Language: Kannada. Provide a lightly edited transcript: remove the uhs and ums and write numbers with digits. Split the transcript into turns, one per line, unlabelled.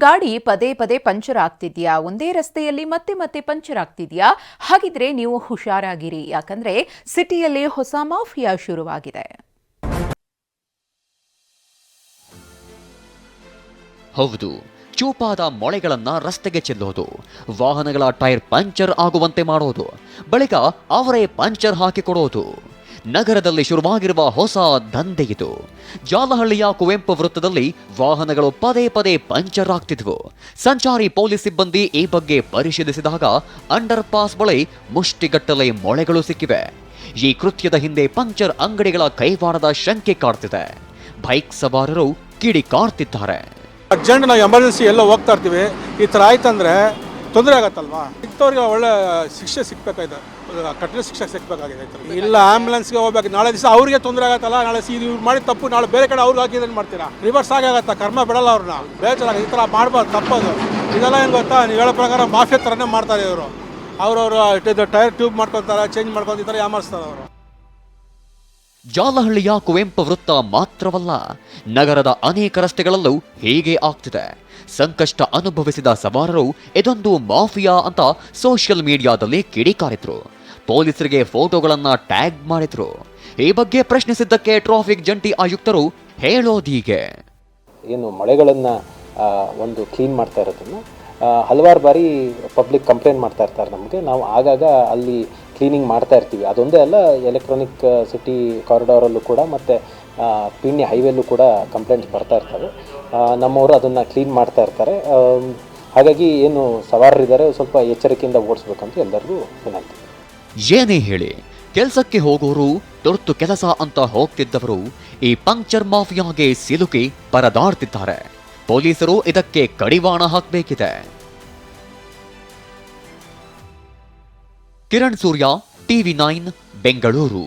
ಗಾಡಿ ಪದೇ ಪದೇ ಪಂಚರ್ ಆಗ್ತಿದ್ಯಾ? ಒಂದೇ ರಸ್ತೆಯಲ್ಲಿ ಮತ್ತೆ ಮತ್ತೆ ಪಂಚರ್ ಆಗ್ತಿದ್ಯಾ? ಹಾಗಿದ್ರೆ ನೀವು ಹುಷಾರಾಗಿರಿ, ಯಾಕಂದ್ರೆ ಸಿಟಿಯಲ್ಲಿ ಹೊಸ ಮಾಫಿಯಾ ಶುರುವಾಗಿದೆ.
ಹೌದು, ಚೂಪಾದ ಮೊಳೆಗಳನ್ನ ರಸ್ತೆಗೆ ಚೆಲ್ಲೋದು, ವಾಹನಗಳ ಟೈರ್ ಪಂಚರ್ ಆಗುವಂತೆ ಮಾಡೋದು, ಬಳಿಕ ಅವರೇ ಪಂಚರ್ ಹಾಕಿಕೊಡೋದು. ನಗರದಲ್ಲಿ ಶುರುವಾಗಿರುವ ಹೊಸ ದಂಧೆ ಇದು. ಜಾಲಹಳ್ಳಿಯ ಕುವೆಂಪು ವೃತ್ತದಲ್ಲಿ ವಾಹನಗಳು ಪದೇ ಪದೇ ಪಂಚರ್ ಆಗ್ತಿದ್ವು. ಸಂಚಾರಿ ಪೊಲೀಸ್ ಸಿಬ್ಬಂದಿ ಈ ಬಗ್ಗೆ ಪರಿಶೀಲಿಸಿದಾಗ ಅಂಡರ್ ಪಾಸ್ ಬಳಿ ಮುಷ್ಟಿಗಟ್ಟಲೆ ಮೊಳೆಗಳು ಸಿಕ್ಕಿವೆ. ಈ ಕೃತ್ಯದ ಹಿಂದೆ ಪಂಚರ್ ಅಂಗಡಿಗಳ ಕೈವಾಡದ ಶಂಕೆ ಕಾಡ್ತಿದೆ. ಬೈಕ್ ಸವಾರರು ಕಿಡಿಕಾರ್ತಿದ್ದಾರೆ.
ಅರ್ಜೆಂಟ್ ನಾವು ಎಮರ್ಜೆನ್ಸಿ ಎಲ್ಲ ಹೋಗ್ತಾ ಇರ್ತೀವಿ, ಈ ಥರ ಆಯ್ತಂದ್ರೆ ತೊಂದರೆ ಆಗತ್ತಲ್ವಾ? ಇಂಥವ್ರಿಗೆ ಒಳ್ಳೆ ಶಿಕ್ಷೆ ಸಿಕ್ಬೇಕಾಯ್ತು, ಕಠಿಣ ಶಿಕ್ಷೆ ಸಿಕ್ಬೇಕಾಗಿದೆ. ಇಲ್ಲ ಆಂಬುಲೆನ್ಸ್ಗೆ ಹೋಗ್ಬೇಕು, ನಾಳೆ ದಿವಸ ಅವ್ರಿಗೆ ತೊಂದರೆ ಆಗತ್ತಲ್ಲ, ನಾಳೆ ಇವ್ರು ಮಾಡಿ ತಪ್ಪು ನಾಳೆ ಬೇರೆ ಕಡೆ ಅವ್ರಿಗೆ ಹಾಕಿದ್ರೆ ಮಾಡ್ತೀರಾ? ರಿವರ್ಸ್ ಆಗತ್ತ, ಕರ್ಮ ಬಿಡಲ್ಲ ಅವ್ರನ್ನ. ಬೇಜಾರಾಗ ಈ ಥರ ಮಾಡ್ಬಾರ್ದು, ತಪ್ಪದು. ಇದೆಲ್ಲ ಏನು ಗೊತ್ತಾ, ನೀವು ಹೇಳೋ ಪ್ರಕಾರ ಮಾಫಿಯಾ ಥರನೇ ಮಾಡ್ತಾರೆ ಇವರು. ಅವ್ರವ್ರು ಟೈರ್ ಟ್ಯೂಬ್ ಮಾಡ್ಕೊತಾರೆ, ಚೇಂಜ್ ಮಾಡ್ಕೊಂಡು ಈ ಥರ ಯಾಮಾರಿಸ್ತಾರೆ ಅವರು.
ಜಾಲಹಳ್ಳಿಯ ಕುವೆಂಪು ವೃತ್ತ ಮಾತ್ರವಲ್ಲ, ನಗರದ ಅನೇಕ ರಸ್ತೆಗಳಲ್ಲೂ ಹೀಗೆ ಆಗ್ತಿದೆ. ಸಂಕಷ್ಟ ಅನುಭವಿಸಿದ ಸವಾರರು ಇದೊಂದು ಮಾಫಿಯಾ ಅಂತ ಸೋಷಿಯಲ್ ಮೀಡಿಯಾದಲ್ಲಿ ಕಿಡಿಕಾರಿದ್ರು. ಪೊಲೀಸರಿಗೆ ಫೋಟೋಗಳನ್ನ ಟ್ಯಾಗ್ ಮಾಡಿದ್ರು. ಈ ಬಗ್ಗೆ ಪ್ರಶ್ನಿಸಿದ್ದಕ್ಕೆ ಟ್ರಾಫಿಕ್ ಜಂಟಿ ಆಯುಕ್ತರು ಹೇಳೋದೀಗೆ.
ಏನು ಮಳೆಗಳನ್ನ ಒಂದು ಕ್ಲೀನ್ ಮಾಡ್ತಾ ಇರೋದನ್ನ ಹಲವಾರು ಬಾರಿ ಪಬ್ಲಿಕ್ ಕಂಪ್ಲೇಂಟ್ ಮಾಡ್ತಾ ಇರ್ತಾರೆ ನಮಗೆ. ನಾವು ಆಗಾಗ ಅಲ್ಲಿ ಕ್ಲೀನಿಂಗ್ ಮಾಡ್ತಾ ಇರ್ತೀವಿ. ಅದೊಂದೇ ಅಲ್ಲ, ಎಲೆಕ್ಟ್ರಾನಿಕ್ ಸಿಟಿ ಕಾರಿಡಾರಲ್ಲೂ ಕೂಡ ಮತ್ತು ಪಿಣ್ಯ ಹೈವೇಲ್ಲೂ ಕೂಡ ಕಂಪ್ಲೇಂಟ್ಸ್ ಬರ್ತಾ ಇರ್ತವೆ. ನಮ್ಮವರು ಅದನ್ನು ಕ್ಲೀನ್ ಮಾಡ್ತಾ ಇರ್ತಾರೆ. ಹಾಗಾಗಿ ಏನು ಸವಾರರಿದ್ದಾರೆ ಸ್ವಲ್ಪ ಎಚ್ಚರಿಕೆಯಿಂದ ಓಡಿಸ್ಬೇಕಂತ ಎಲ್ಲರಿಗೂ ವಿನಂತಿ.
ಏನೇ ಹೇಳಿ, ಕೆಲಸಕ್ಕೆ ಹೋಗೋರು, ತುರ್ತು ಕೆಲಸ ಅಂತ ಹೋಗ್ತಿದ್ದವರು ಈ ಪಂಕ್ಚರ್ ಮಾಫಿಯಾಗೆ ಸಿಲುಕಿ ಪರದಾಡ್ತಿದ್ದಾರೆ. ಪೊಲೀಸರು ಇದಕ್ಕೆ ಕಡಿವಾಣ ಹಾಕಬೇಕಿದೆ. ಕಿರಣ್ ಸೂರ್ಯ, ಟಿವಿ9 ಬೆಂಗಳೂರು.